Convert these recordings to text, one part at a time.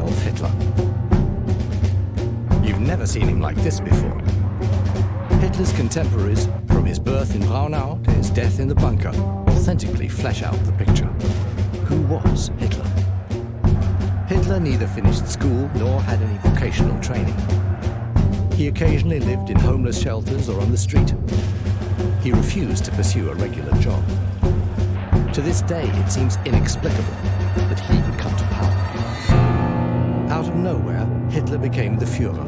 Adolf Hitler. You've never seen him like this before. Hitler's contemporaries, from his birth in Braunau to his death in the bunker, authentically flesh out the picture. Who was Hitler? Hitler neither finished school nor had any vocational training. He occasionally lived in homeless shelters or on the street. He refused to pursue a regular job. To this day, it seems inexplicable that he could come to power. Out of nowhere, Hitler became the Führer,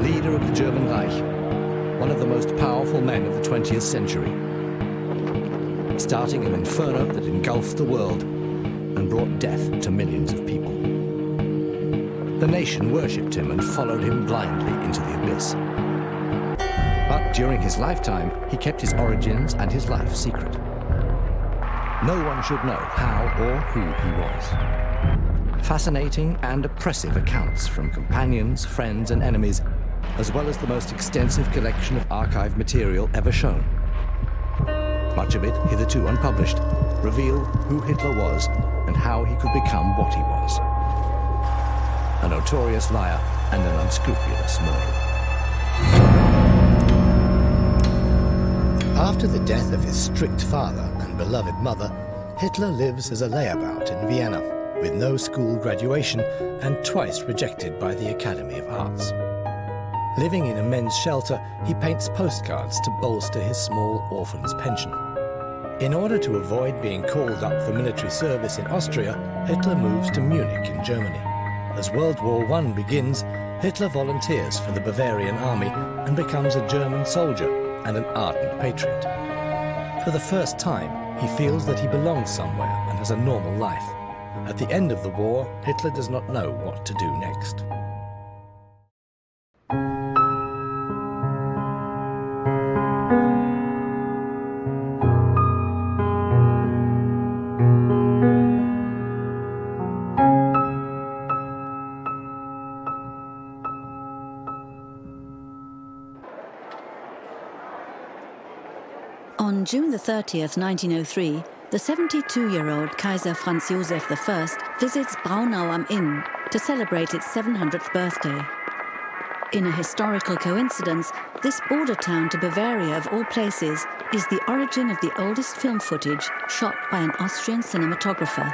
leader of the German Reich, one of the most powerful men of the 20th century, starting an inferno that engulfed the world and brought death to millions of people. The nation worshipped him and followed him blindly into the abyss. But during his lifetime, he kept his origins and his life secret. No one should know how or who he was. Fascinating and oppressive accounts from companions, friends, and enemies, as well as the most extensive collection of archive material ever shown. Much of it, hitherto unpublished, reveal who Hitler was and how he could become what he was. A notorious liar and an unscrupulous murderer. After the death of his strict father and beloved mother, Hitler lives as a layabout in Vienna, with no school graduation and twice rejected by the Academy of Arts. Living in a men's shelter, he paints postcards to bolster his small orphan's pension. In order to avoid being called up for military service in Austria, Hitler moves to Munich in Germany. As World War I begins, Hitler volunteers for the Bavarian army and becomes a German soldier and an ardent patriot. For the first time, he feels that he belongs somewhere and has a normal life. At the end of the war, Hitler does not know what to do next. On June the 30th, 1903, the 72-year-old Kaiser Franz Josef I visits Braunau am Inn to celebrate its 700th birthday. In a historical coincidence, this border town to Bavaria of all places is the origin of the oldest film footage shot by an Austrian cinematographer.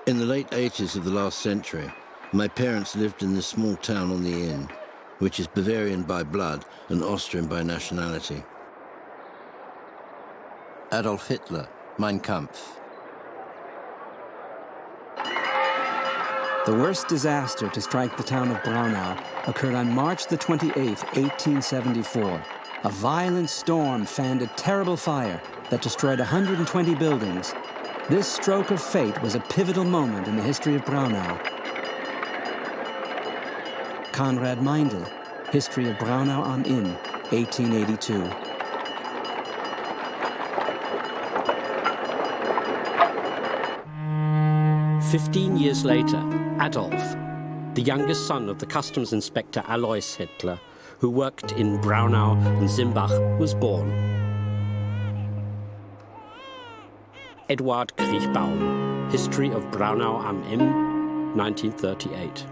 In the late 80s of the last century, my parents lived in this small town on the Inn, which is Bavarian by blood and Austrian by nationality. Adolf Hitler, Mein Kampf. The worst disaster to strike the town of Braunau occurred on March the 28th, 1874. A violent storm fanned a terrible fire that destroyed 120 buildings. This stroke of fate was a pivotal moment in the history of Braunau. Konrad Meindl, History of Braunau am Inn, 1882. "15 years later, Adolf, the youngest son of the customs inspector Alois Hitler, who worked in Braunau and Simbach, was born. Eduard Kriechbaum, History of Braunau am Inn, 1938.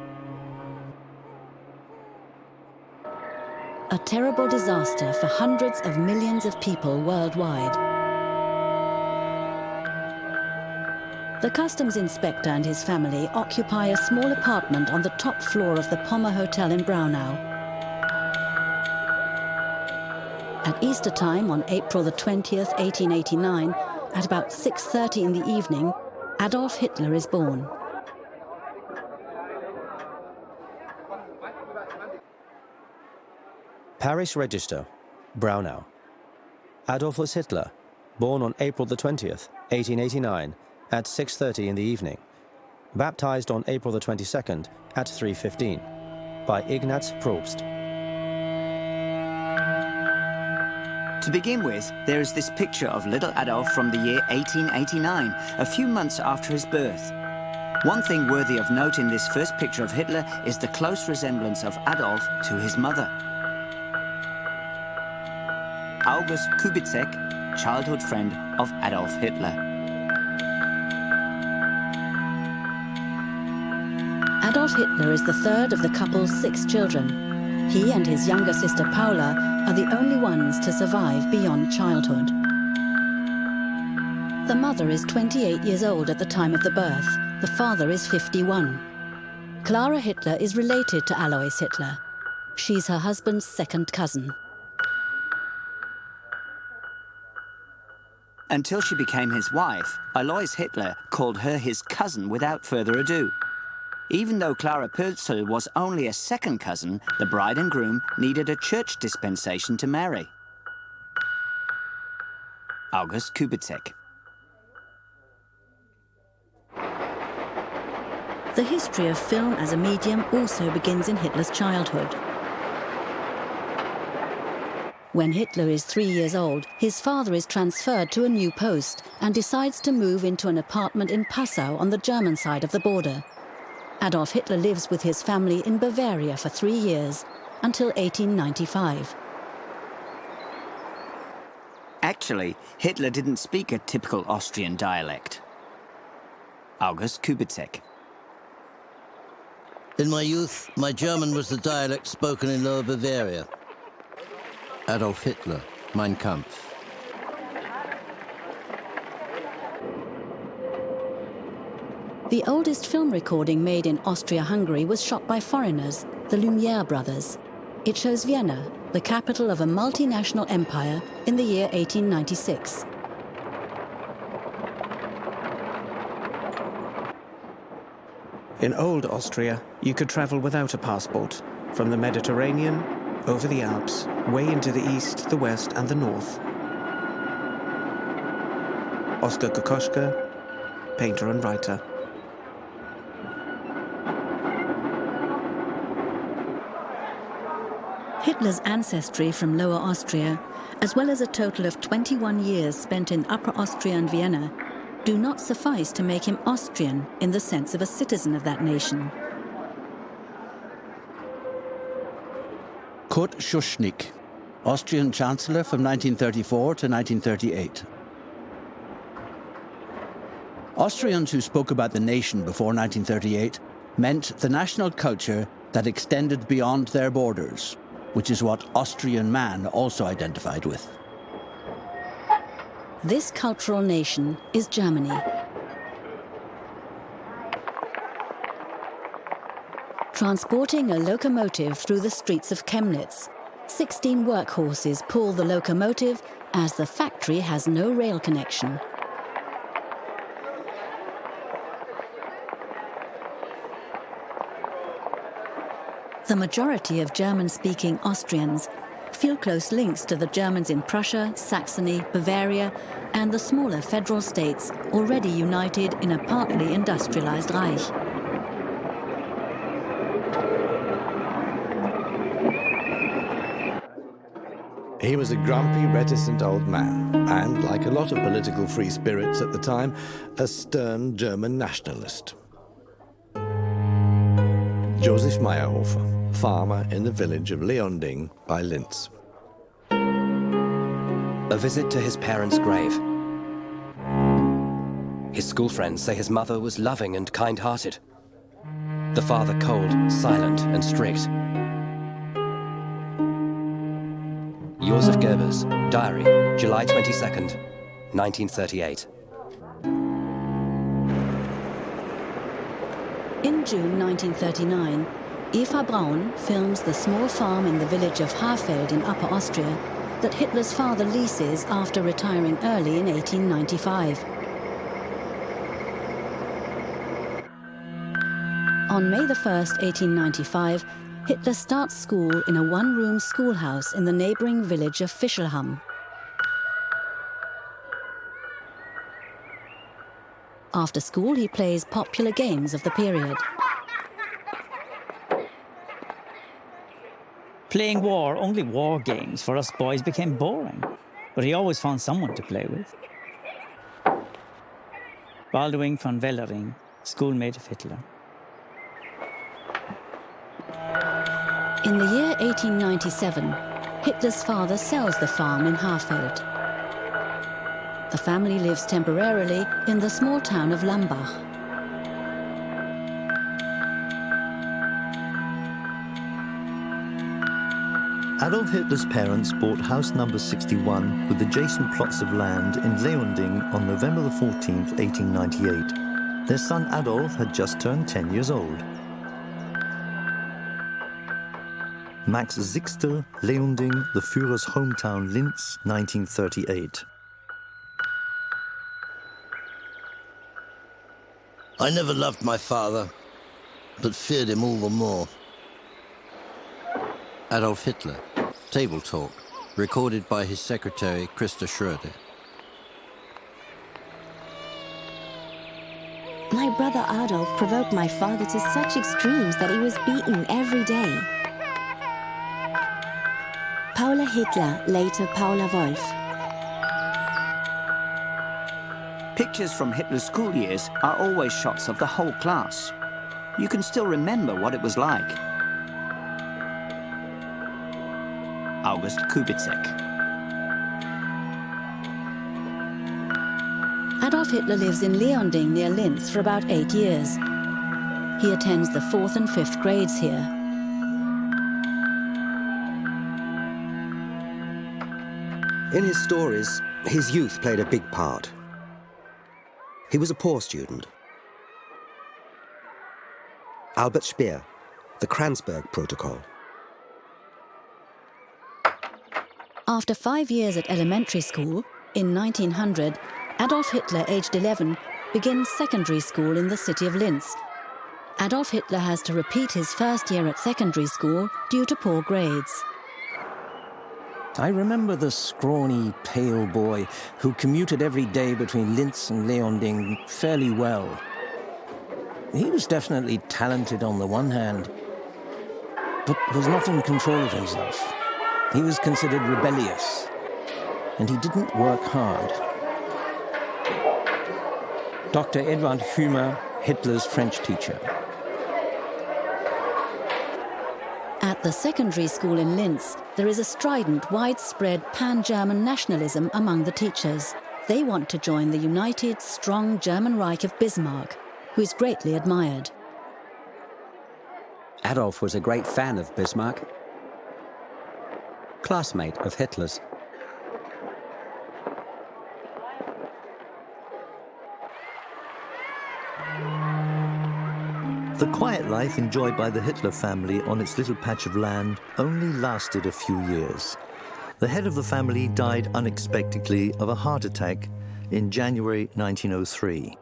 A terrible disaster for hundreds of millions of people worldwide. The customs inspector and his family occupy a small apartment on the top floor of the Pommer Hotel in Braunau. At Easter time on April the 20th, 1889, at about 6:30 in the evening, Adolf Hitler is born. Parish Register, Braunau. Adolphus Hitler, born on April the 20th, 1889, at 6:30 in the evening. Baptized on April the 22nd at 3:15 by Ignaz Probst. To begin with, there is this picture of little Adolf from the year 1889, a few months after his birth. One thing worthy of note in this first picture of Hitler is the close resemblance of Adolf to his mother. August Kubizek, childhood friend of Adolf Hitler. Adolf Hitler is the third of the couple's 6 children. He and his younger sister Paula are the only ones to survive beyond childhood. The mother is 28 years old at the time of the birth. The father is 51. Clara Hitler is related to Alois Hitler. She's her husband's second cousin. Until she became his wife, Alois Hitler called her his cousin without further ado. Even though Clara Pölzel was only a second cousin, the bride and groom needed a church dispensation to marry. August Kubitschek. The history of film as a medium also begins in Hitler's childhood. When Hitler is 3 years old, his father is transferred to a new post and decides to move into an apartment in Passau on the German side of the border. Adolf Hitler lives with his family in Bavaria for 3 years, until 1895. Actually, Hitler didn't speak a typical Austrian dialect. August Kubitschek. In my youth, my German was the dialect spoken in Lower Bavaria. Adolf Hitler, Mein Kampf. The oldest film recording made in Austria-Hungary was shot by foreigners, the Lumiere brothers. It shows Vienna, the capital of a multinational empire, in the year 1896. In old Austria, you could travel without a passport, from the Mediterranean, over the Alps, way into the east, the west, and the north. Oskar Kokoschka, painter and writer. Hitler's ancestry from Lower Austria, as well as a total of 21 years spent in Upper Austria and Vienna, do not suffice to make him Austrian in the sense of a citizen of that nation. Kurt Schuschnigg, Austrian Chancellor from 1934 to 1938. Austrians who spoke about the nation before 1938 meant the national culture that extended beyond their borders, which is what Austrian man also identified with. This cultural nation is Germany. Transporting a locomotive through the streets of Chemnitz, 16 workhorses pull the locomotive as the factory has no rail connection. The majority of German-speaking Austrians feel close links to the Germans in Prussia, Saxony, Bavaria, and the smaller federal states already united in a partly industrialized Reich. He was a grumpy, reticent old man, and, like a lot of political free spirits at the time, a stern German nationalist. Josef Meyerhofer, farmer in the village of Leonding by Linz. A visit to his parents' grave. His school friends say his mother was loving and kind-hearted. The father cold, silent and strict. Josef Goebbels, diary, July 22nd, 1938. In June 1939, Eva Braun films the small farm in the village of Haarfeld in Upper Austria that Hitler's father leases after retiring early in 1895. On May 1, 1895, Hitler starts school in a one-room schoolhouse in the neighboring village of Fischelham. After school, he plays popular games of the period. Playing only war games for us boys became boring, but he always found someone to play with. Balduin von Wellering, schoolmate of Hitler. In the year 1897, Hitler's father sells the farm in Haarfeld. The family lives temporarily in the small town of Lambach. Adolf Hitler's parents bought house number 61 with adjacent plots of land in Leonding on November the 14th, 1898. Their son Adolf had just turned 10 years old. Max Sixtel, Leonding, the Führer's hometown Linz, 1938. I never loved my father, but feared him all the more. Adolf Hitler, Table Talk, recorded by his secretary, Christa Schroeder. My brother Adolf provoked my father to such extremes that he was beaten every day. Paula Hitler, later Paula Wolf. Pictures from Hitler's school years are always shots of the whole class. You can still remember what it was like. August Kubitschek. Adolf Hitler lives in Leonding near Linz for about 8 years. He attends the 4th and 5th grades here. In his stories, his youth played a big part. He was a poor student. Albert Speer, the Kranzberg Protocol. After 5 years at elementary school, in 1900, Adolf Hitler, aged 11, begins secondary school in the city of Linz. Adolf Hitler has to repeat his first year at secondary school due to poor grades. I remember the scrawny, pale boy who commuted every day between Linz and Leonding fairly well. He was definitely talented on the one hand, but was not in control of himself. He was considered rebellious, and he didn't work hard. Dr. Edward Humer, Hitler's French teacher. At the secondary school in Linz, there is a strident, widespread pan-German nationalism among the teachers. They want to join the united, strong German Reich of Bismarck, who is greatly admired. Adolf was a great fan of Bismarck, classmate of Hitler's. The quiet life enjoyed by the Hitler family on its little patch of land only lasted a few years. The head of the family died unexpectedly of a heart attack in January 1903.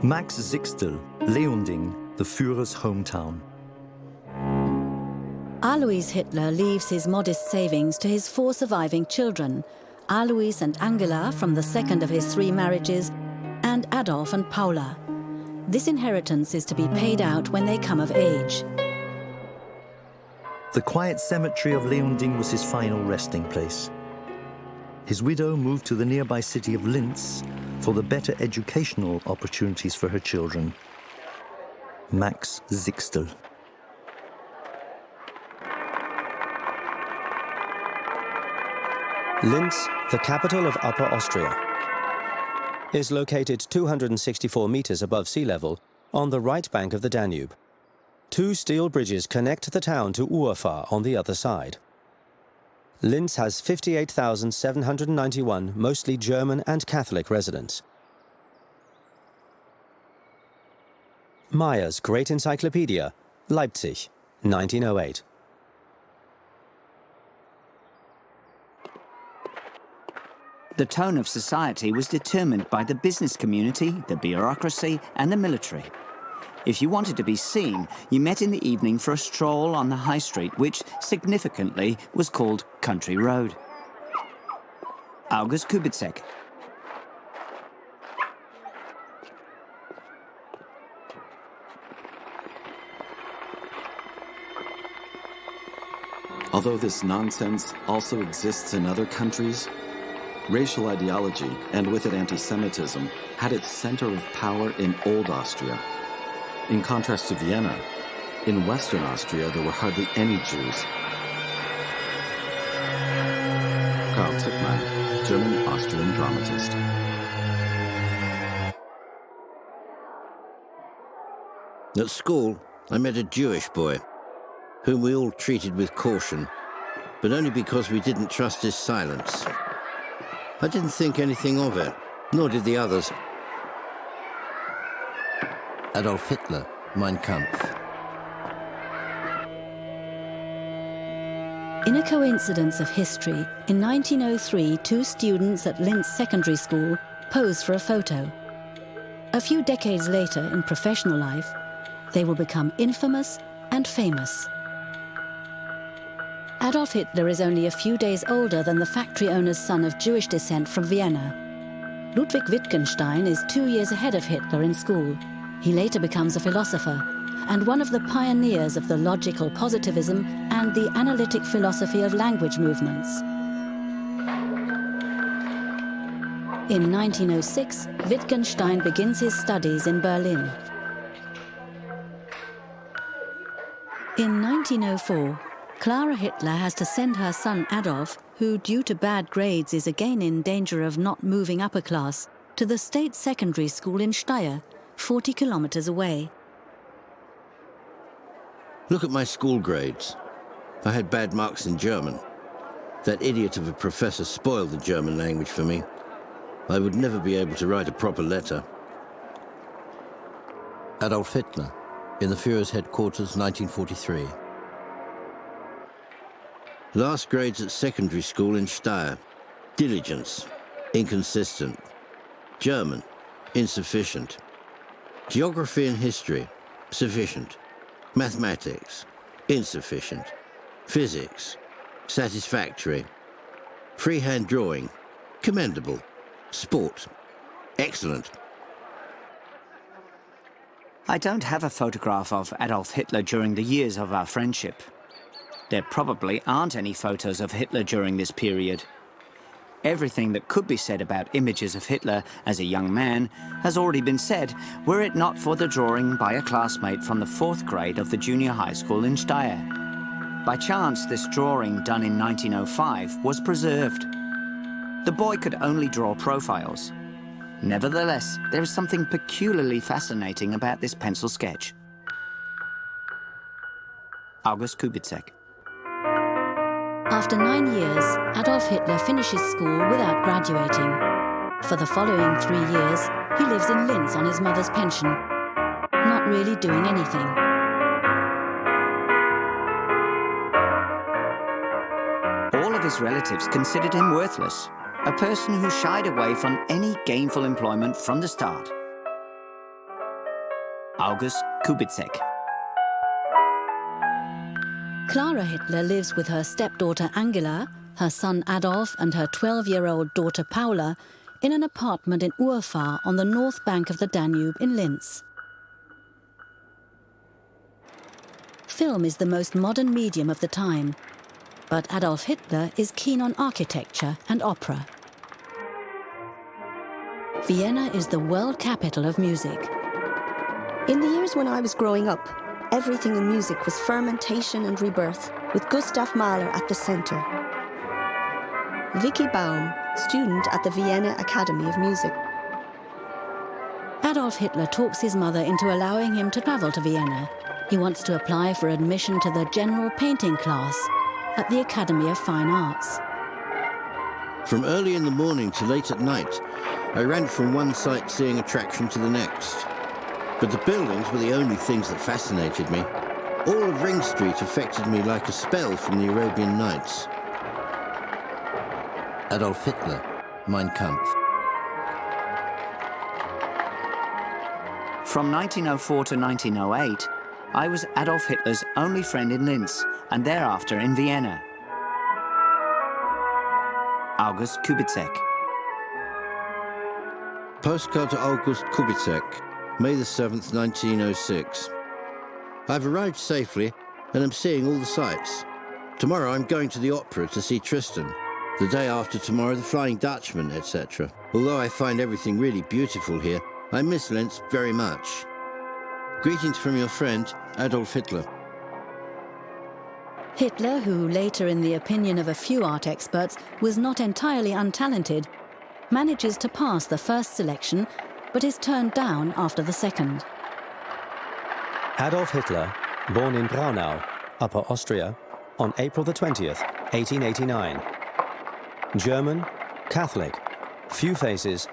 Max Sixtel, Leonding, the Führer's hometown. Alois Hitler leaves his modest savings to his 4 surviving children, Alois and Angela from the second of his 3 marriages, and Adolf and Paula. This inheritance is to be paid out when they come of age. The quiet cemetery of Leonding was his final resting place. His widow moved to the nearby city of Linz for the better educational opportunities for her children. Max Sixtel. Linz, the capital of Upper Austria, is located 264 meters above sea level on the right bank of the Danube. 2 steel bridges connect the town to Uefa on the other side. Linz has 58,791 mostly German and Catholic residents. Meyer's Great Encyclopedia, Leipzig, 1908. The tone of society was determined by the business community, the bureaucracy, and the military. If you wanted to be seen, you met in the evening for a stroll on the high street, which significantly was called Country Road. August Kubitschek. Although this nonsense also exists in other countries, racial ideology, and with it anti-Semitism, had its center of power in Old Austria. In contrast to Vienna, in Western Austria there were hardly any Jews. Karl Tippmann, German-Austrian dramatist. At school, I met a Jewish boy. whom we all treated with caution, but only because we didn't trust his silence. I didn't think anything of it, nor did the others. Adolf Hitler, Mein Kampf. In a coincidence of history, in 1903, two students at Linz Secondary School posed for a photo. A few decades later, in professional life, they will become infamous and famous. Adolf Hitler is only a few days older than the factory owner's son of Jewish descent from Vienna. Ludwig Wittgenstein is 2 years ahead of Hitler in school. He later becomes a philosopher and one of the pioneers of the logical positivism and the analytic philosophy of language movements. In 1906, Wittgenstein begins his studies in Berlin. In 1904, Clara Hitler has to send her son Adolf, who due to bad grades is again in danger of not moving upper class, to the state secondary school in Steyr, 40 kilometers away. Look at my school grades. I had bad marks in German. That idiot of a professor spoiled the German language for me. I would never be able to write a proper letter. Adolf Hitler, in the Führer's headquarters, 1943. Last grades at secondary school in Steyr. Diligence, inconsistent. German, insufficient. Geography and history, sufficient. Mathematics, insufficient. Physics, satisfactory. Freehand drawing, commendable. Sport, excellent. I don't have a photograph of Adolf Hitler during the years of our friendship. There probably aren't any photos of Hitler during this period. Everything that could be said about images of Hitler as a young man has already been said, were it not for the drawing by a classmate from the 4th grade of the junior high school in Steyr. By chance, this drawing, done in 1905, was preserved. The boy could only draw profiles. Nevertheless, there is something peculiarly fascinating about this pencil sketch. August Kubitschek. After 9 years, Adolf Hitler finishes school without graduating. For the following 3 years, he lives in Linz on his mother's pension, not really doing anything. All of his relatives considered him worthless, a person who shied away from any gainful employment from the start. August Kubitschek. Clara Hitler lives with her stepdaughter Angela, her son Adolf and her 12-year-old daughter Paula in an apartment in Urfahr on the north bank of the Danube in Linz. Film is the most modern medium of the time, but Adolf Hitler is keen on architecture and opera. Vienna is the world capital of music. In the years when I was growing up, everything in music was fermentation and rebirth, with Gustav Mahler at the center. Vicky Baum, student at the Vienna Academy of Music. Adolf Hitler talks his mother into allowing him to travel to Vienna. He wants to apply for admission to the general painting class at the Academy of Fine Arts. From early in the morning to late at night, I ran from one sightseeing attraction to the next. But the buildings were the only things that fascinated me. All of Ring Street affected me like a spell from the Arabian Nights. Adolf Hitler, Mein Kampf. From 1904 to 1908, I was Adolf Hitler's only friend in Linz, and thereafter in Vienna. August Kubitschek. Postcard to August Kubitschek, May the 7th, 1906. I've arrived safely and am seeing all the sights. Tomorrow I'm going to the opera to see Tristan. The day after tomorrow, the Flying Dutchman, etc. Although I find everything really beautiful here, I miss Linz very much. Greetings from your friend, Adolf Hitler. Hitler, who later, in the opinion of a few art experts, was not entirely untalented, manages to pass the first selection, but is turned down after the second. Adolf Hitler, born in Braunau, Upper Austria, on April the 20th, 1889. German, Catholic, few faces,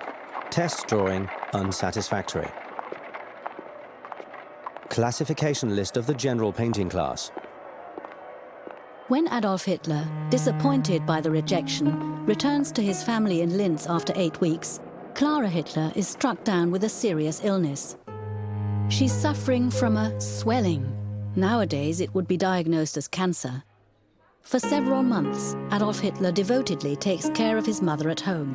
test drawing unsatisfactory. Classification list of the general painting class. When Adolf Hitler, disappointed by the rejection, returns to his family in Linz after 8 weeks, Clara Hitler is struck down with a serious illness. She's suffering from a swelling. Nowadays, it would be diagnosed as cancer. For several months, Adolf Hitler devotedly takes care of his mother at home.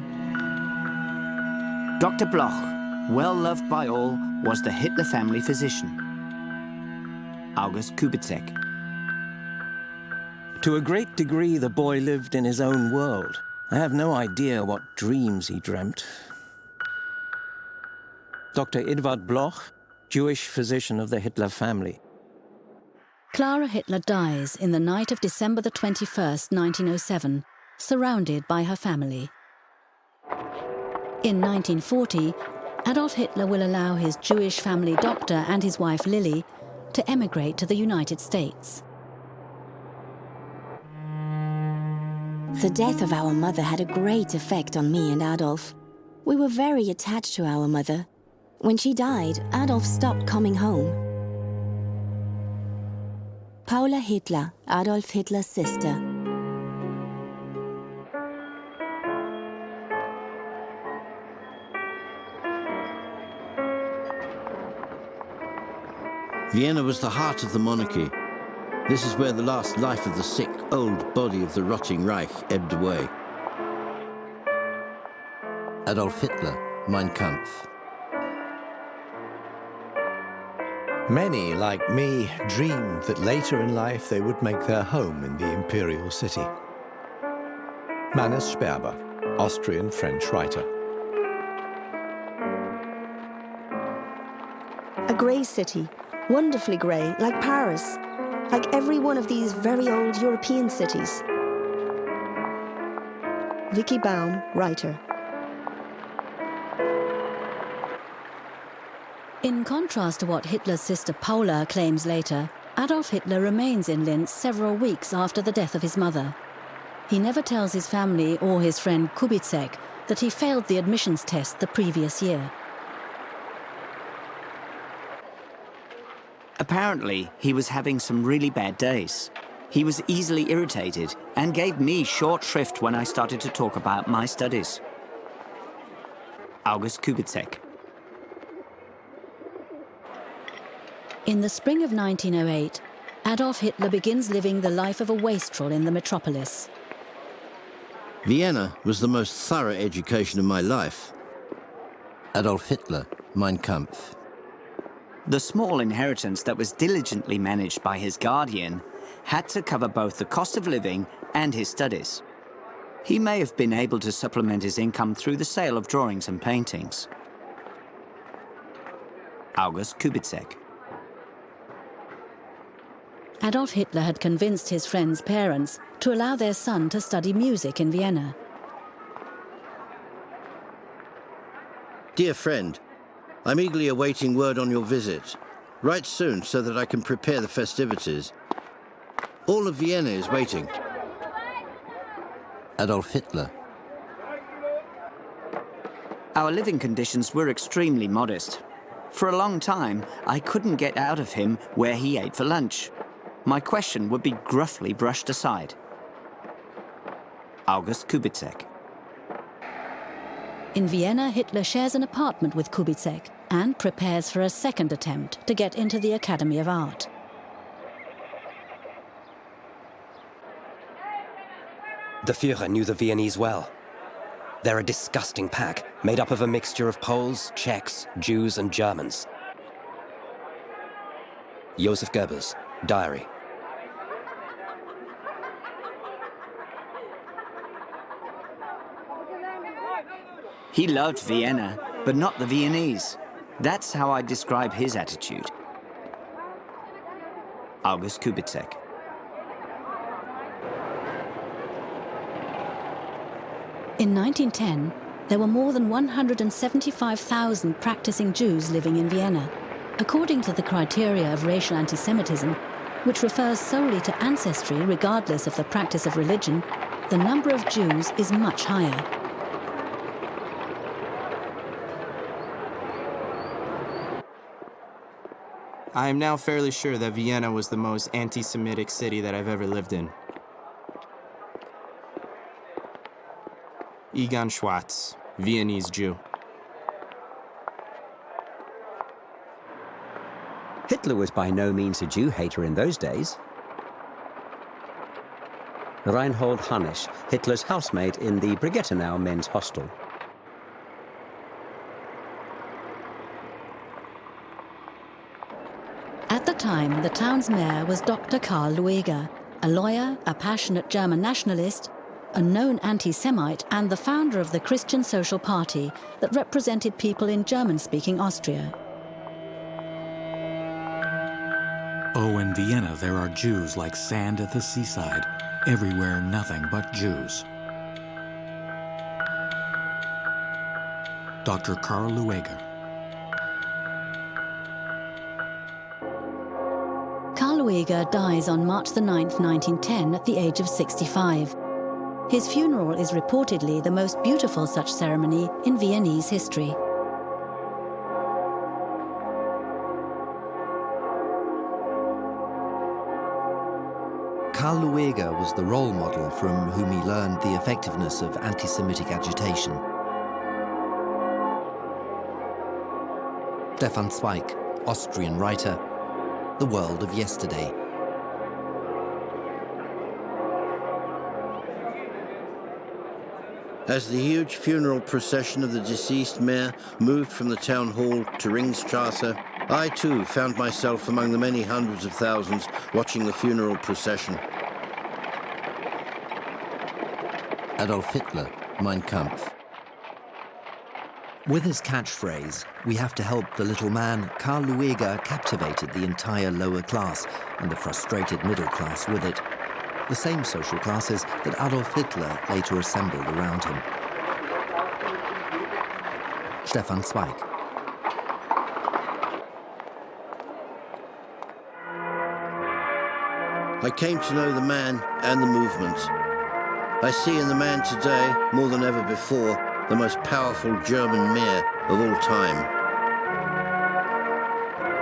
Dr. Bloch, well loved by all, was the Hitler family physician. August Kubitschek. To a great degree, the boy lived in his own world. I have no idea what dreams he dreamt. Dr. Edward Bloch, Jewish physician of the Hitler family. Clara Hitler dies in the night of December the 21st, 1907, surrounded by her family. In 1940, Adolf Hitler will allow his Jewish family doctor and his wife Lily to emigrate to the United States. The death of our mother had a great effect on me and Adolf. We were very attached to our mother. When she died, Adolf stopped coming home. Paula Hitler, Adolf Hitler's sister. Vienna was the heart of the monarchy. This is where the last life of the sick, old body of the rotting Reich ebbed away. Adolf Hitler, Mein Kampf. Many, like me, dreamed that later in life they would make their home in the imperial city. Mannes Sperber, Austrian-French writer. A grey city, wonderfully grey, like Paris, like every one of these very old European cities. Vicky Baum, writer. In contrast to what Hitler's sister Paula claims later, Adolf Hitler remains in Linz several weeks after the death of his mother. He never tells his family or his friend Kubitschek that he failed the admissions test the previous year. Apparently, he was having some really bad days. He was easily irritated and gave me short shrift when I started to talk about my studies. August Kubitschek. In the spring of 1908, Adolf Hitler begins living the life of a wastrel in the metropolis. Vienna was the most thorough education of my life. Adolf Hitler, Mein Kampf. The small inheritance that was diligently managed by his guardian had to cover both the cost of living and his studies. He may have been able to supplement his income through the sale of drawings and paintings. August Kubitschek. Adolf Hitler had convinced his friend's parents to allow their son to study music in Vienna. Dear friend, I'm eagerly awaiting word on your visit. Write soon so that I can prepare the festivities. All of Vienna is waiting. Adolf Hitler. Our living conditions were extremely modest. For a long time, I couldn't get out of him where he ate for lunch. My question would be gruffly brushed aside. August Kubitschek. In Vienna, Hitler shares an apartment with Kubitschek and prepares for a second attempt to get into the Academy of Art. The Führer knew the Viennese well. They're a disgusting pack, made up of a mixture of Poles, Czechs, Jews, and Germans. Joseph Goebbels, diary. He loved Vienna, but not the Viennese. That's how I describe his attitude. August Kubitschek. In 1910, there were more than 175,000 practicing Jews living in Vienna. According to the criteria of racial anti-Semitism, which refers solely to ancestry regardless of the practice of religion, the number of Jews is much higher. I am now fairly sure that Vienna was the most anti-Semitic city that I've ever lived in. Egon Schwartz, Viennese Jew. Hitler was by no means a Jew hater in those days. Reinhold Hannisch, Hitler's housemate in the Brigittenau men's hostel. At the time, the town's mayor was Dr. Karl Lueger, a lawyer, a passionate German nationalist, a known anti-Semite, and the founder of the Christian Social Party that represented people in German-speaking Austria. Oh, in Vienna there are Jews like sand at the seaside. Everywhere nothing but Jews. Dr. Karl Lueger. Karl Lueger dies on March the 9th, 1910 at the age of 65. His funeral is reportedly the most beautiful such ceremony in Viennese history. Karl Lueger was the role model from whom he learned the effectiveness of anti-Semitic agitation. Stefan Zweig, Austrian writer, The World of Yesterday. As the huge funeral procession of the deceased mayor moved from the town hall to Ringstrasse, I too found myself among the many hundreds of thousands watching the funeral procession. Adolf Hitler, Mein Kampf. With his catchphrase, "We have to help the little man," Karl Lueger captivated the entire lower class and the frustrated middle class with it. The same social classes that Adolf Hitler later assembled around him. Stefan Zweig. I came to know the man and the movement. I see in the man today, more than ever before, the most powerful German mayor of all time.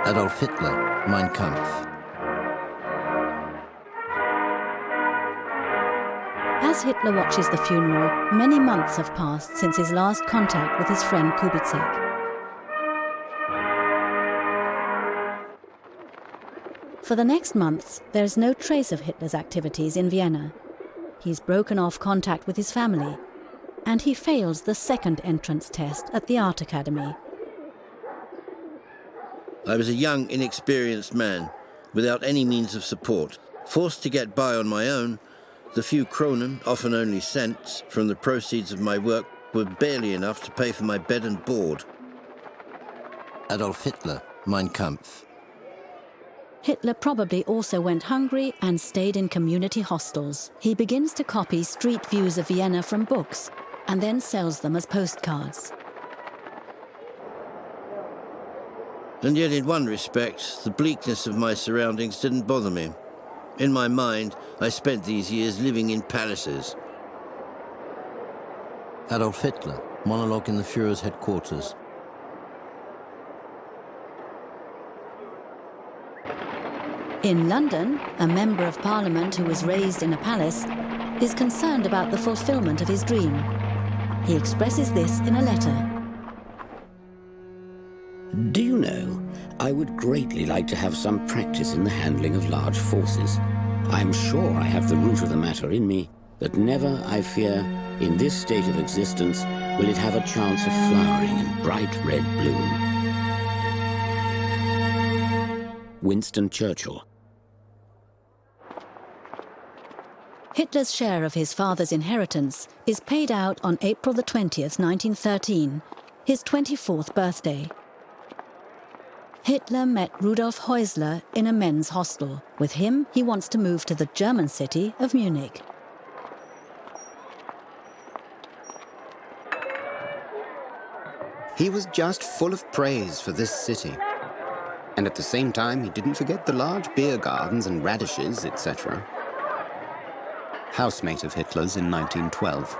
Adolf Hitler, Mein Kampf. As Hitler watches the funeral, many months have passed since his last contact with his friend Kubitschek. For the next months, there is no trace of Hitler's activities in Vienna. He's broken off contact with his family, and he fails the second entrance test at the Art Academy. I was a young, inexperienced man, without any means of support, forced to get by on my own. The few kronen, often only cents, from the proceeds of my work were barely enough to pay for my bed and board. Adolf Hitler, Mein Kampf. Hitler probably also went hungry and stayed in community hostels. He begins to copy street views of Vienna from books and then sells them as postcards. And yet, in one respect, the bleakness of my surroundings didn't bother me. In my mind, I spent these years living in palaces. Adolf Hitler, monologue in the Führer's headquarters. In London, a member of parliament who was raised in a palace is concerned about the fulfillment of his dream. He expresses this in a letter. Do you know, I would greatly like to have some practice in the handling of large forces. I am sure I have the root of the matter in me, but never, I fear, in this state of existence, will it have a chance of flowering in bright red bloom. Winston Churchill. Hitler's share of his father's inheritance is paid out on April the 20th, 1913, his 24th birthday. Hitler met Rudolf Häusler in a men's hostel. With him, he wants to move to the German city of Munich. He was just full of praise for this city. And at the same time, he didn't forget the large beer gardens and radishes, etc. Housemate of Hitler's in 1912.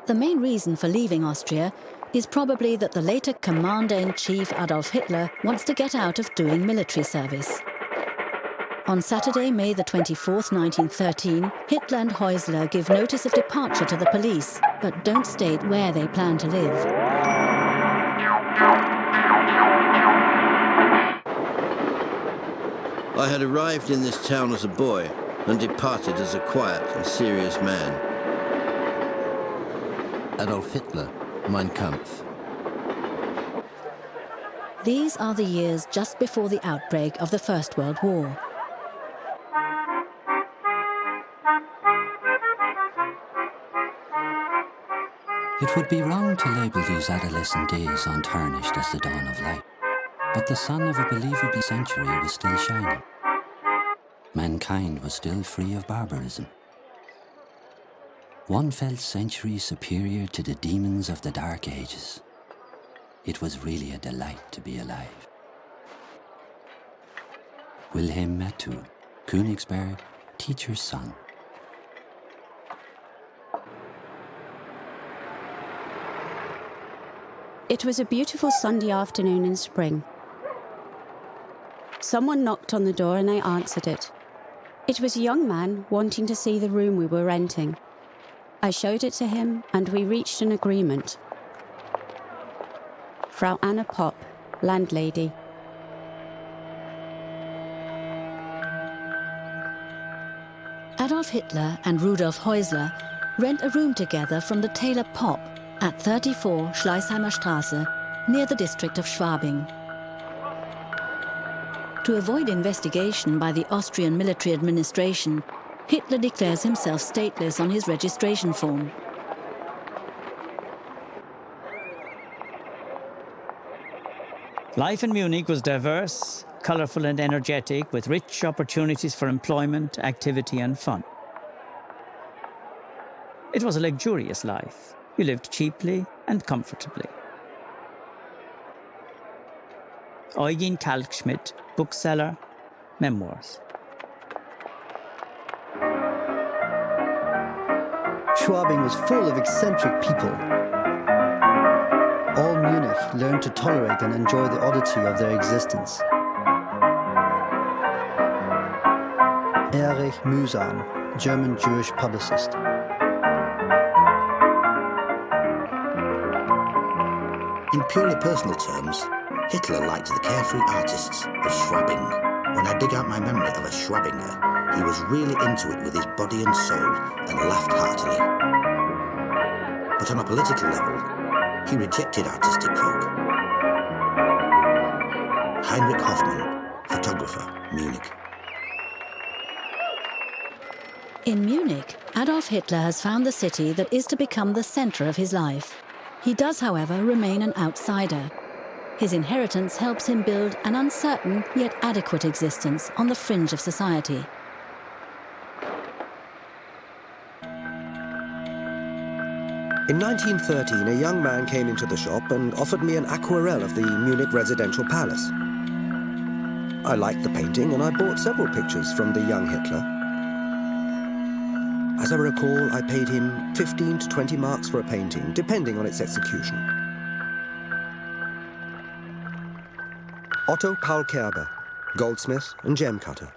The main reason for leaving Austria is probably that the later Commander-in-Chief Adolf Hitler wants to get out of doing military service. On Saturday, May the 24th, 1913, Hitler and Häusler give notice of departure to the police, but don't state where they plan to live. I had arrived in this town as a boy and departed as a quiet and serious man. Adolf Hitler, Mein Kampf. These are the years just before the outbreak of the First World War. It would be wrong to label these adolescent days untarnished as the dawn of light, but the sun of a believable century was still shining. Mankind was still free of barbarism. One felt centuries superior to the demons of the Dark Ages. It was really a delight to be alive. Wilhelm Matthau, Königsberg, teacher's son. It was a beautiful Sunday afternoon in spring. Someone knocked on the door and I answered it. It was a young man wanting to see the room we were renting. I showed it to him and we reached an agreement. Frau Anna Popp, landlady. Adolf Hitler and Rudolf Häusler rent a room together from the tailor Popp at 34 Schleißheimer Straße, near the district of Schwabing. To avoid investigation by the Austrian military administration, Hitler declares himself stateless on his registration form. Life in Munich was diverse, colourful and energetic, with rich opportunities for employment, activity and fun. It was a luxurious life. You lived cheaply and comfortably. Eugen Kalkschmidt, bookseller, memoirs. Schwabing was full of eccentric people. All Munich learned to tolerate and enjoy the oddity of their existence. Erich Mühsam, German Jewish publicist. In purely personal terms, Hitler liked the carefree artists of Schwabing. When I dig out my memory of a Schwabinger, he was really into it with his body and soul and laughed heartily. But on a political level, he rejected artistic folk. Heinrich Hoffmann, photographer, Munich. In Munich, Adolf Hitler has found the city that is to become the centre of his life. He does, however, remain an outsider. His inheritance helps him build an uncertain yet adequate existence on the fringe of society. In 1913, a young man came into the shop and offered me an aquarelle of the Munich residential palace. I liked the painting and I bought several pictures from the young Hitler. As I recall, I paid him 15 to 20 marks for a painting, depending on its execution. Otto Paul Kerber, goldsmith and gem cutter.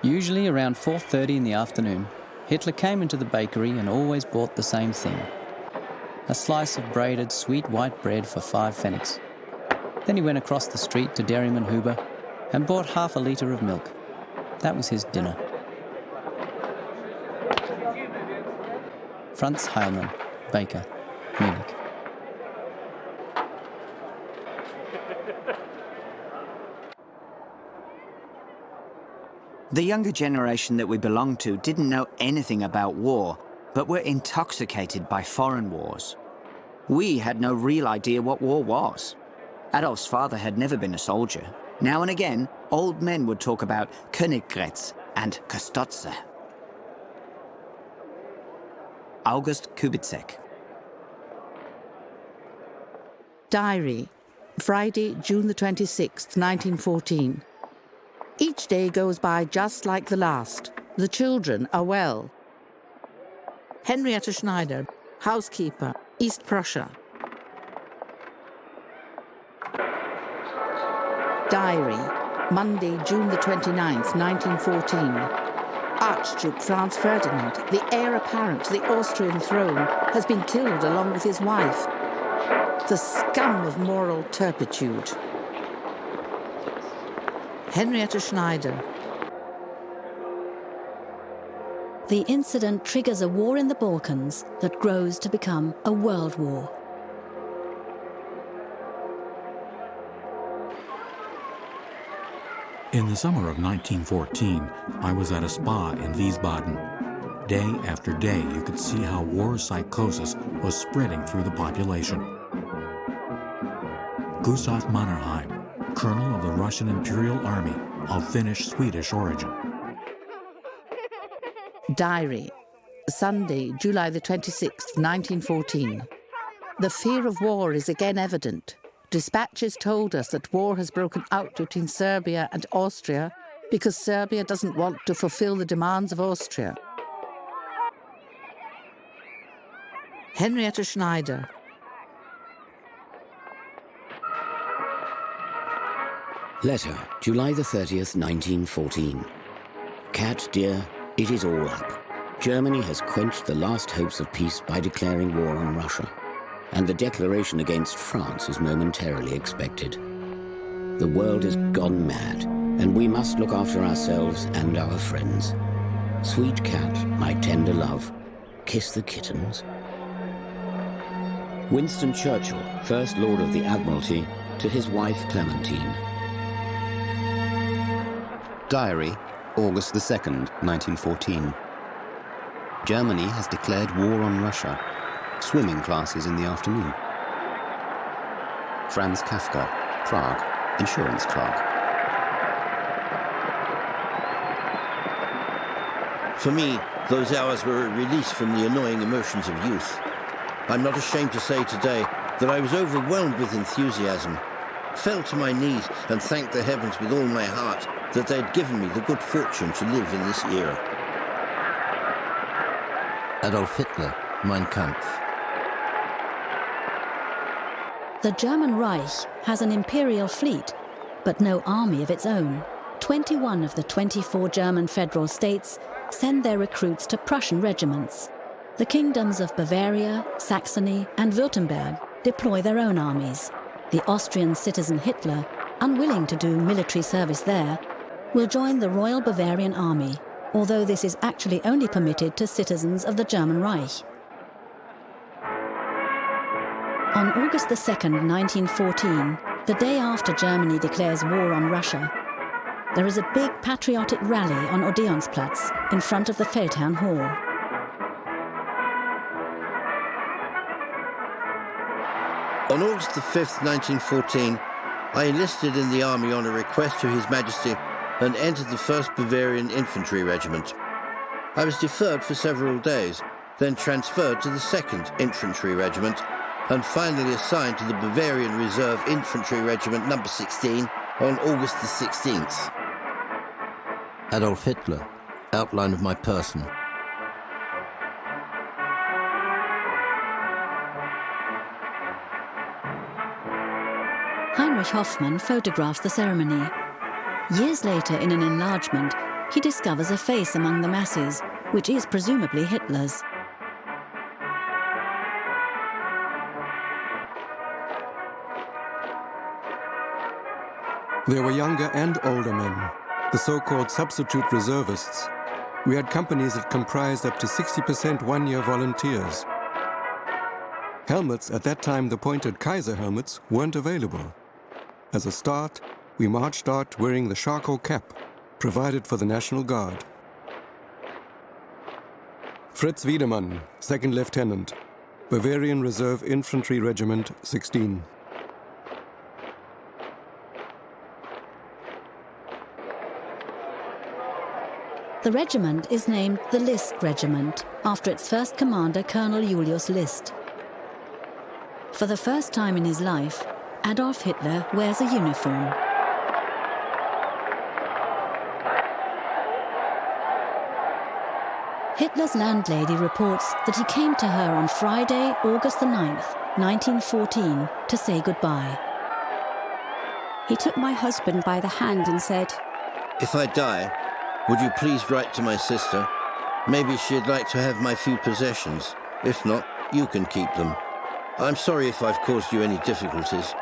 Usually around 4:30 in the afternoon, Hitler came into the bakery and always bought the same thing. A slice of braided sweet white bread for 5 pfennigs. Then he went across the street to Dairyman Huber and bought half a litre of milk. That was his dinner. Franz Heilmann, baker, Munich. The younger generation that we belonged to didn't know anything about war, but were intoxicated by foreign wars. We had no real idea what war was. Adolf's father had never been a soldier. Now and again, old men would talk about Königgrätz and Kostotze. August Kubitschek. Diary, Friday, June the 26th, 1914. Each day goes by just like the last. The children are well. Henrietta Schneider, housekeeper, East Prussia. Diary, Monday, June the 29th, 1914. Archduke Franz Ferdinand, the heir apparent to the Austrian throne, has been killed along with his wife. The scum of moral turpitude. Henrietta Schneider. The incident triggers a war in the Balkans that grows to become a world war. In the summer of 1914, I was at a spa in Wiesbaden. Day after day, you could see how war psychosis was spreading through the population. Gustav Mannerheim, colonel of the Russian Imperial Army of Finnish-Swedish origin. Diary, Sunday, July the 26th, 1914. The fear of war is again evident. Dispatches told us that war has broken out between Serbia and Austria because Serbia doesn't want to fulfill the demands of Austria. Henrietta Schneider. Letter, July the 30th, 1914. Cat, dear, it is all up. Germany has quenched the last hopes of peace by declaring war on Russia, and the declaration against France is momentarily expected. The world has gone mad, and we must look after ourselves and our friends. Sweet cat, my tender love, kiss the kittens. Winston Churchill, First Lord of the Admiralty, to his wife Clementine. Diary, August the 2nd, 1914. Germany has declared war on Russia. Swimming classes in the afternoon. Franz Kafka, Prague, insurance clerk. For me, those hours were a release from the annoying emotions of youth. I'm not ashamed to say today that I was overwhelmed with enthusiasm, fell to my knees and thanked the heavens with all my heart that they'd given me the good fortune to live in this era. Adolf Hitler, Mein Kampf. The German Reich has an imperial fleet, but no army of its own. 21 of the 24 German federal states send their recruits to Prussian regiments. The kingdoms of Bavaria, Saxony, and Württemberg deploy their own armies. The Austrian citizen Hitler, unwilling to do military service there, will join the Royal Bavarian Army, although this is actually only permitted to citizens of the German Reich. On August 2nd, 1914, the day after Germany declares war on Russia, there is a big patriotic rally on Odeonsplatz in front of the Feldherrn Hall. On August the 5th, 1914, I enlisted in the army on a request to His Majesty and entered the 1st Bavarian Infantry Regiment. I was deferred for several days, then transferred to the 2nd Infantry Regiment, and finally assigned to the Bavarian Reserve Infantry Regiment No. 16 on August the 16th. Adolf Hitler, outline of my person. Heinrich Hoffmann photographs the ceremony. Years later, in an enlargement, he discovers a face among the masses, which is presumably Hitler's. There were younger and older men, the so-called substitute reservists. We had companies that comprised up to 60% one-year volunteers. Helmets, at that time the pointed Kaiser helmets, weren't available. As a start, we marched out wearing the charcoal cap, provided for the National Guard. Fritz Wiedemann, 2nd Lieutenant, Bavarian Reserve Infantry Regiment 16. The regiment is named the List Regiment, after its first commander, Colonel Julius List. For the first time in his life, Adolf Hitler wears a uniform. Hitler's landlady reports that he came to her on Friday, August the 9th, 1914, to say goodbye. He took my husband by the hand and said, "If I die, would you please write to my sister? Maybe she'd like to have my few possessions. If not, you can keep them. I'm sorry if I've caused you any difficulties."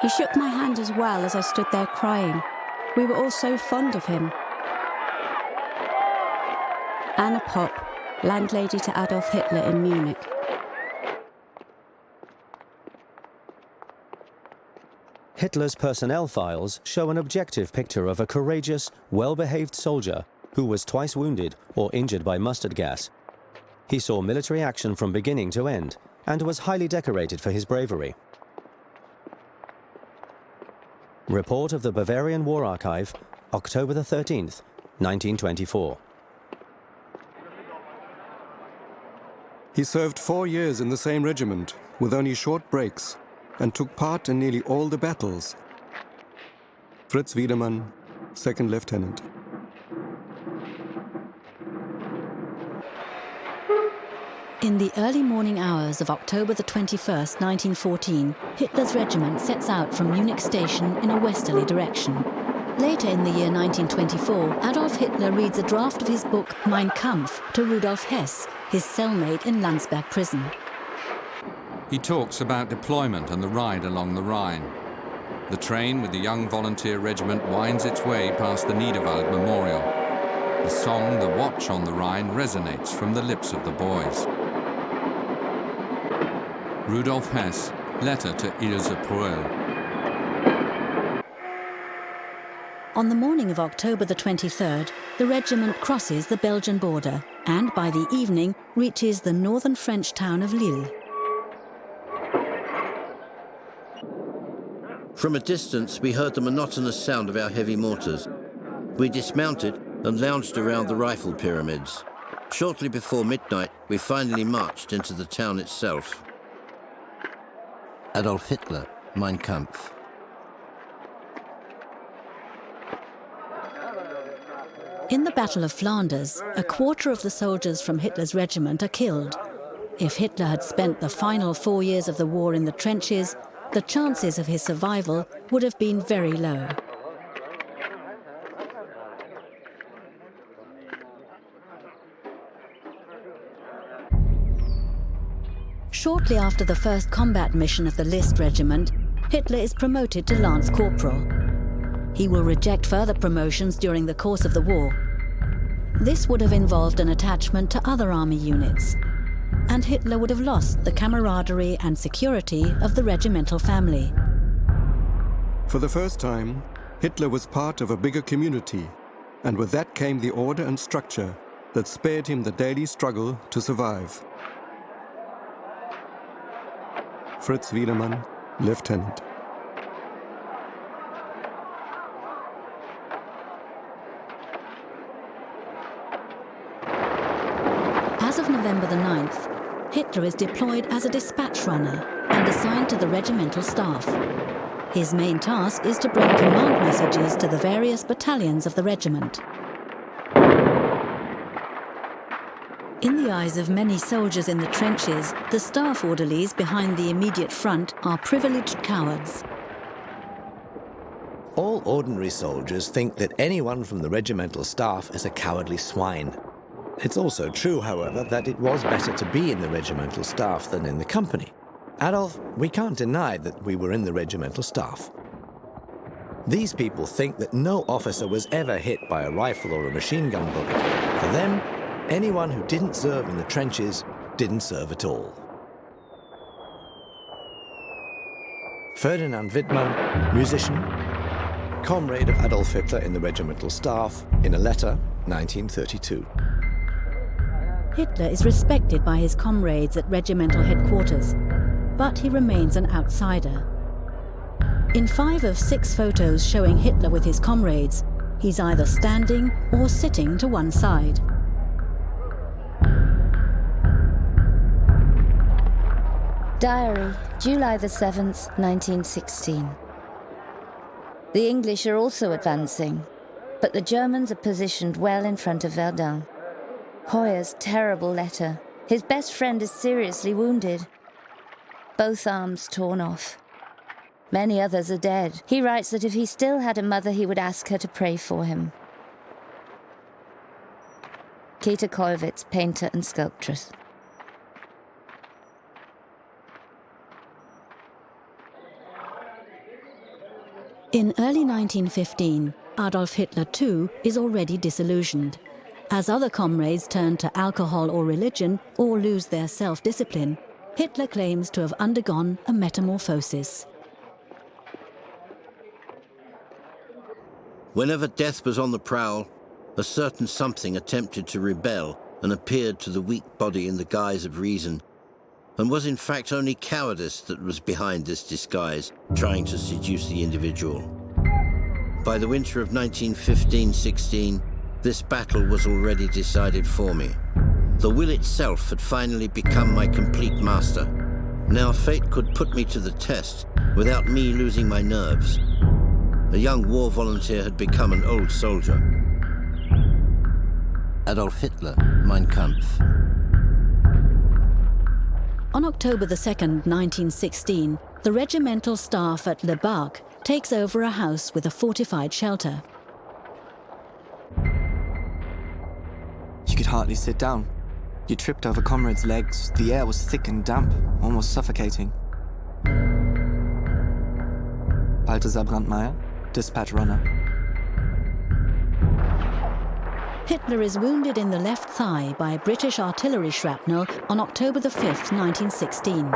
He shook my hand as well as I stood there crying. We were all so fond of him. Anna Popp, landlady to Adolf Hitler in Munich. Hitler's personnel files show an objective picture of a courageous, well-behaved soldier who was twice wounded or injured by mustard gas. He saw military action from beginning to end and was highly decorated for his bravery. Report of the Bavarian War Archive, October the 13th, 1924. He served 4 years in the same regiment, with only short breaks, and took part in nearly all the battles. Fritz Wiedemann, 2nd Lieutenant. In the early morning hours of October the 21st, 1914, Hitler's regiment sets out from Munich station in a westerly direction. Later in the year 1924, Adolf Hitler reads a draft of his book Mein Kampf to Rudolf Hess, his cellmate in Landsberg prison. He talks about deployment and the ride along the Rhine. The train with the young volunteer regiment winds its way past the Niederwald Memorial. The song The Watch on the Rhine resonates from the lips of the boys. Rudolf Hess, letter to Ilse Pröll. On the morning of October the 23rd, the regiment crosses the Belgian border and by the evening reaches the northern French town of Lille. From a distance, we heard the monotonous sound of our heavy mortars. We dismounted and lounged around the rifle pyramids. Shortly before midnight, we finally marched into the town itself. Adolf Hitler, Mein Kampf. In the Battle of Flanders, a quarter of the soldiers from Hitler's regiment are killed. If Hitler had spent the final 4 years of the war in the trenches, the chances of his survival would have been very low. Shortly after the first combat mission of the List Regiment, Hitler is promoted to Lance Corporal. He will reject further promotions during the course of the war. This would have involved an attachment to other army units, and Hitler would have lost the camaraderie and security of the regimental family. For the first time, Hitler was part of a bigger community, and with that came the order and structure that spared him the daily struggle to survive. Fritz Wiedemann, Lieutenant. As of November the 9th, Hitler is deployed as a dispatch runner and assigned to the regimental staff. His main task is to bring command messages to the various battalions of the regiment. In the eyes of many soldiers in the trenches, the staff orderlies behind the immediate front are privileged cowards. All ordinary soldiers think that anyone from the regimental staff is a cowardly swine. It's also true, however, that it was better to be in the regimental staff than in the company. Adolf, we can't deny that we were in the regimental staff. These people think that no officer was ever hit by a rifle or a machine gun bullet. For them, anyone who didn't serve in the trenches didn't serve at all. Ferdinand Wittmann, musician, comrade of Adolf Hitler in the regimental staff, in a letter, 1932. Hitler is respected by his comrades at regimental headquarters, but he remains an outsider. In 5 of 6 photos showing Hitler with his comrades, he's either standing or sitting to one side. Diary, July the 7th, 1916. The English are also advancing, but the Germans are positioned well in front of Verdun. Hoyer's terrible letter. His best friend is seriously wounded. Both arms torn off. Many others are dead. He writes that if he still had a mother, he would ask her to pray for him. Kita Kollwitz, painter and sculptress. In early 1915, Adolf Hitler too is already disillusioned. As other comrades turn to alcohol or religion or lose their self-discipline, Hitler claims to have undergone a metamorphosis. Whenever death was on the prowl, a certain something attempted to rebel and appeared to the weak body in the guise of reason, and was in fact only cowardice that was behind this disguise, trying to seduce the individual. By the winter of 1915-16, this battle was already decided for me. The will itself had finally become my complete master. Now fate could put me to the test without me losing my nerves. A young war volunteer had become an old soldier. Adolf Hitler, Mein Kampf. On October 2nd, 1916, the regimental staff at Le Barque takes over a house with a fortified shelter. You could hardly sit down. You tripped over comrades' legs. The air was thick and damp, almost suffocating. Balthasar Brandmeier, dispatch runner. Hitler is wounded in the left thigh by British artillery shrapnel on October 5th, 1916.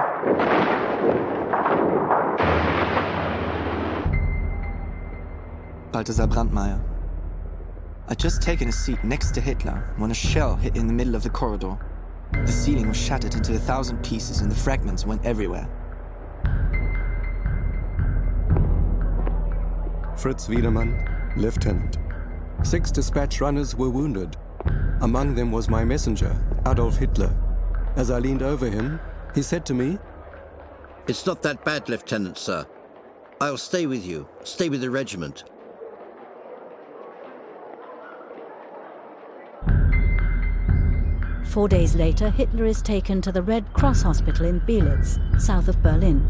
Balthasar Brandmeier. I'd just taken a seat next to Hitler when a shell hit in the middle of the corridor. The ceiling was shattered into 1,000 pieces and the fragments went everywhere. Fritz Wiedemann, Lieutenant. 6 dispatch runners were wounded. Among them was my messenger, Adolf Hitler. As I leaned over him, he said to me, "It's not that bad, Lieutenant, sir. I'll stay with you, stay with the regiment." Four days later, Hitler is taken to the Red Cross Hospital in Belitz, south of Berlin.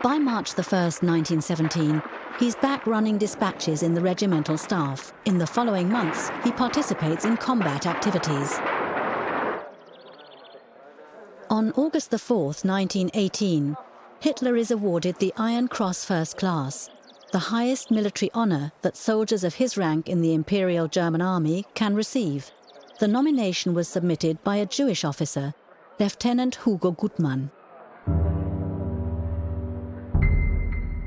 By March 1st, 1917, he's back running dispatches in the regimental staff. In the following months, he participates in combat activities. On August 4th, 1918, Hitler is awarded the Iron Cross First Class, the highest military honor that soldiers of his rank in the Imperial German Army can receive. The nomination was submitted by a Jewish officer, Lieutenant Hugo Gutmann.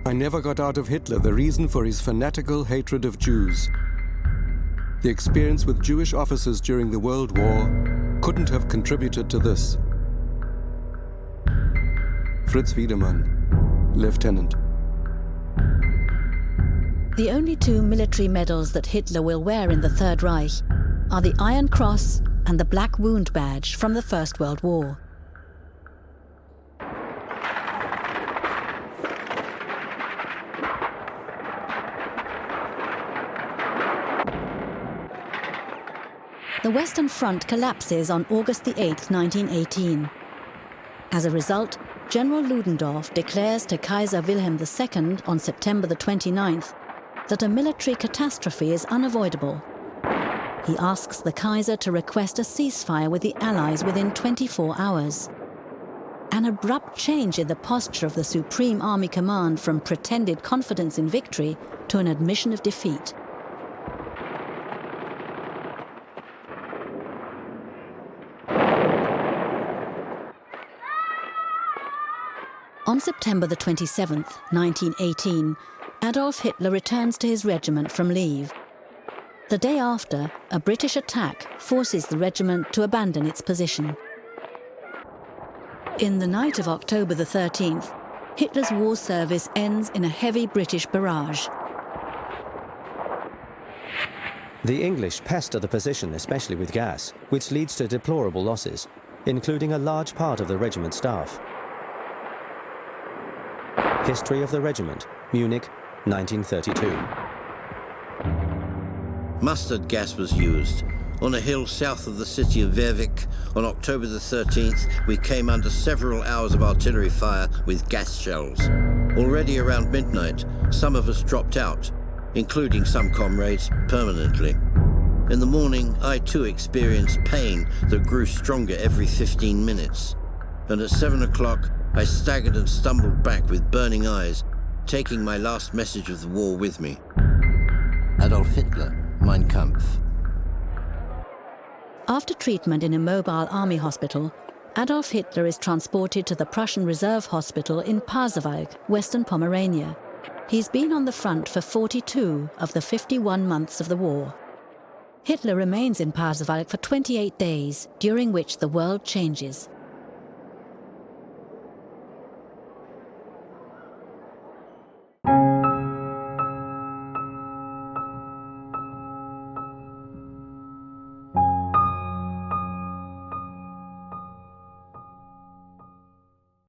I never got out of Hitler the reason for his fanatical hatred of Jews. The experience with Jewish officers during the World War couldn't have contributed to this. Fritz Wiedemann, Lieutenant. The only 2 military medals that Hitler will wear in the Third Reich are the Iron Cross and the Black Wound Badge from the First World War. The Western Front collapses on August 8th, 1918. As a result, General Ludendorff declares to Kaiser Wilhelm II on September the 29th that a military catastrophe is unavoidable. He asks the Kaiser to request a ceasefire with the Allies within 24 hours. An abrupt change in the posture of the Supreme Army Command from pretended confidence in victory to an admission of defeat. On September the 27th, 1918, Adolf Hitler returns to his regiment from leave. The day after, a British attack forces the regiment to abandon its position. In the night of October the 13th, Hitler's war service ends in a heavy British barrage. The English pester the position, especially with gas, which leads to deplorable losses, including a large part of the regiment staff. History of the regiment, Munich, 1932. Mustard gas was used. On a hill south of the city of Wervik, on October the 13th, we came under several hours of artillery fire with gas shells. Already around midnight, some of us dropped out, including some comrades permanently. In the morning, I too experienced pain that grew stronger every 15 minutes. And at 7 o'clock, I staggered and stumbled back with burning eyes, taking my last message of the war with me. Adolf Hitler, Mein Kampf. After treatment in a mobile army hospital, Adolf Hitler is transported to the Prussian Reserve Hospital in Pasewalk, Western Pomerania. He's been on the front for 42 of the 51 months of the war. Hitler remains in Pasewalk for 28 days, during which the world changes.